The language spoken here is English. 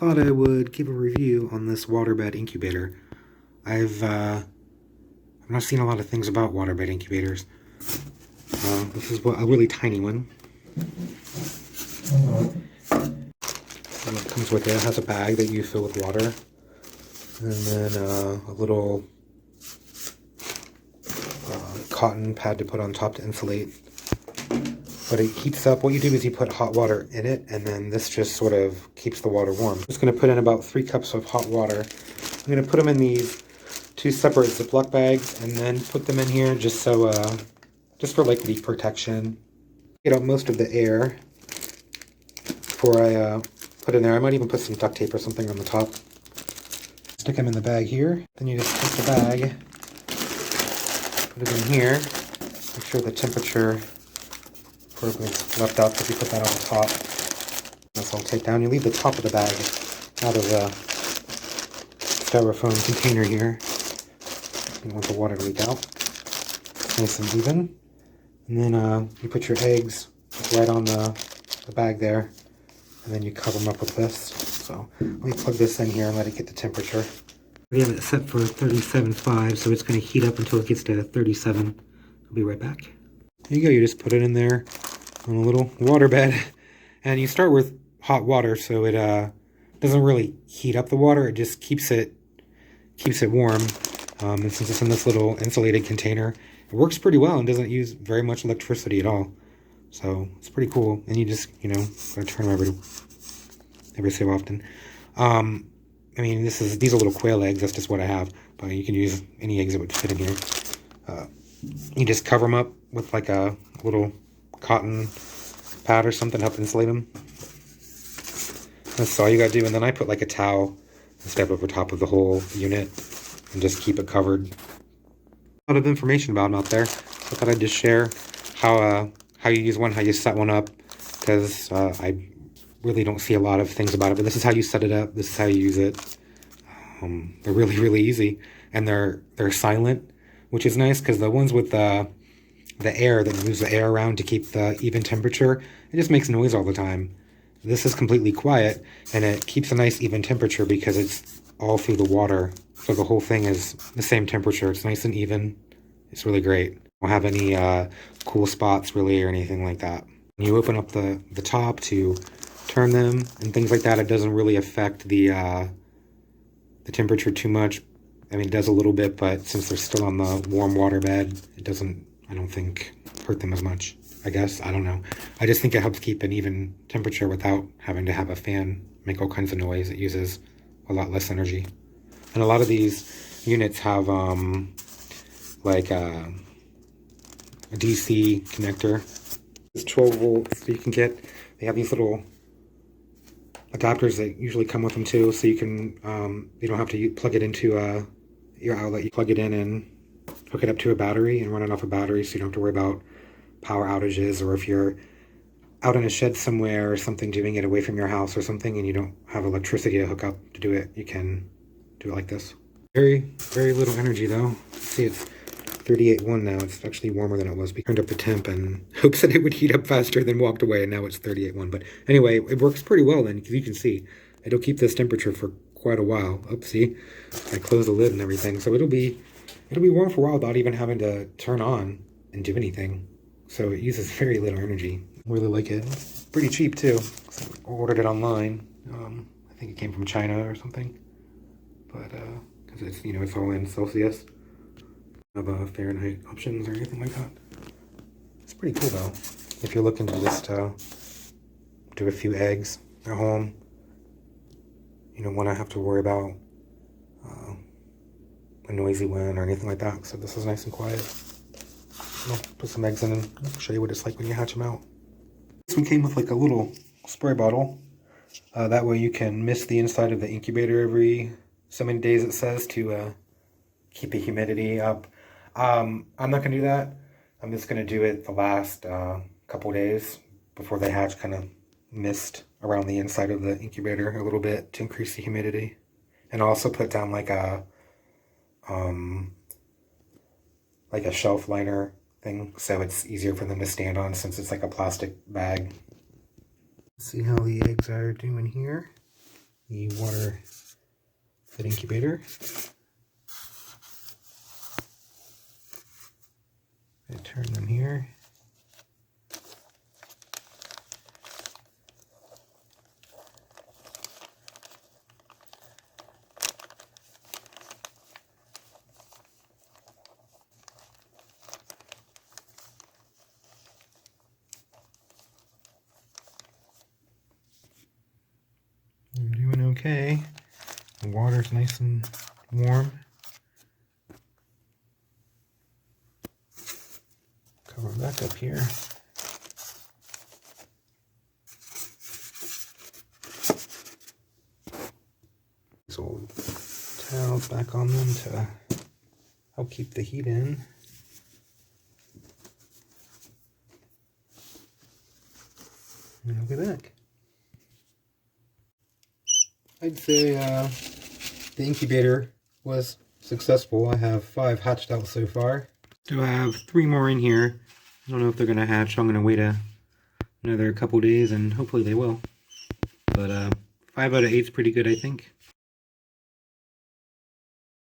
thought I would give a review on this Waterbed Incubator. I've not seen a lot of things about waterbed incubators. This is a really tiny one. And it comes with it. It has a bag that you fill with water, and then a little cotton pad to put on top to insulate. But it heats up. What you do is you put hot water in it, and then this just sort of keeps the water warm. I'm just going to put in about 3 cups of hot water. I'm going to put them in these 2 separate Ziploc bags, and then put them in here just so, just for like leak protection. Get out most of the air before I put in there. I might even put some duct tape or something on the top. Stick them in the bag here. Then you just take the bag, put it in here. Make sure the temperature is left out, because you put that on the top. That's all taped down. You leave the top of the bag out of the styrofoam container here. You don't want the water to leak out. Nice and even. And then you put your eggs right on the bag there, and then you cover them up with this. So let me plug this in here and let it get the temperature. We have it set for 37.5, so it's going to heat up until it gets to 37. I'll be right back. There you go. You just put it in there on a little water bed, and you start with hot water, so it doesn't really heat up the water. It just keeps it warm. And since it's in this little insulated container, it works pretty well and doesn't use very much electricity at all. So it's pretty cool. And you just, gotta turn them every so often. I mean, these are little quail eggs. That's just what I have, but you can use any eggs that would fit in here. You just cover them up with like a little cotton pad or something to help insulate them. That's all you gotta do. And then I put like a towel and step over top of the whole unit and just keep it covered. A lot of information about them out there. So I thought I'd just share how you use one, how you set one up, because I really don't see a lot of things about it. But this is how you set it up. This is how you use it. They're really, really easy, and they're silent, which is nice, because the ones with the air, that moves the air around to keep the even temperature, it just makes noise all the time. This is completely quiet, and it keeps a nice even temperature because it's all through the water. So the whole thing is the same temperature. It's nice and even. It's really great. Don't have any cool spots really or anything like that. When you open up the top to turn them and things like that, it doesn't really affect the temperature too much. I mean, it does a little bit, but since they're still on the warm water bed, it doesn't, I don't think, hurt them as much. I guess, I don't know. I just think it helps keep an even temperature without having to have a fan make all kinds of noise. It uses a lot less energy. And a lot of these units have like a DC connector. It's 12 volts, so you can get, they have these little adapters that usually come with them too, so you can, you don't have to plug it into your outlet. You plug it in and hook it up to a battery and run it off a battery, so you don't have to worry about power outages, or if you're out in a shed somewhere or something doing it away from your house or something and you don't have electricity to hook up to do it, you can do it like this. Very, very little energy though. See, it's 38.1 now. It's actually warmer than it was. We turned up the temp and hopes that it would heat up faster, then walked away, and now it's 38.1. But anyway, it works pretty well then, because you can see it'll keep this temperature for quite a while. Oopsie, I closed the lid and everything, so it'll be warm for a while without even having to turn on and do anything. So it uses very little energy. Really like it. It's pretty cheap too. So I ordered it online. I think it came from China or something. But because it's it's all in Celsius. Have Fahrenheit options or anything like that. It's pretty cool though. If you're looking to just do a few eggs at home, you don't want to have to worry about a noisy one or anything like that. So this is nice and quiet. I'll put some eggs in and I'll show you what it's like when you hatch them out. This one came with like a little spray bottle. That way you can mist the inside of the incubator every so many days, it says, to keep the humidity up. I'm not going to do that. I'm just going to do it the last couple days before they hatch, kind of mist around the inside of the incubator a little bit to increase the humidity. And I'll also put down like a shelf liner thing, so it's easier for them to stand on since it's like a plastic bag. Let's see how the eggs are doing here. the Waterbed Incubator. I turn them here. I'm doing okay. The water's nice and warm. Cover back up here. These old towels back on them to help keep the heat in. And I'll be back. I'd say the incubator was successful. I have 5 hatched out so far. Still have 3 more in here. I don't know if they're going to hatch, so I'm going to wait another couple days and hopefully they will. But 5 out of 8 is pretty good, I think.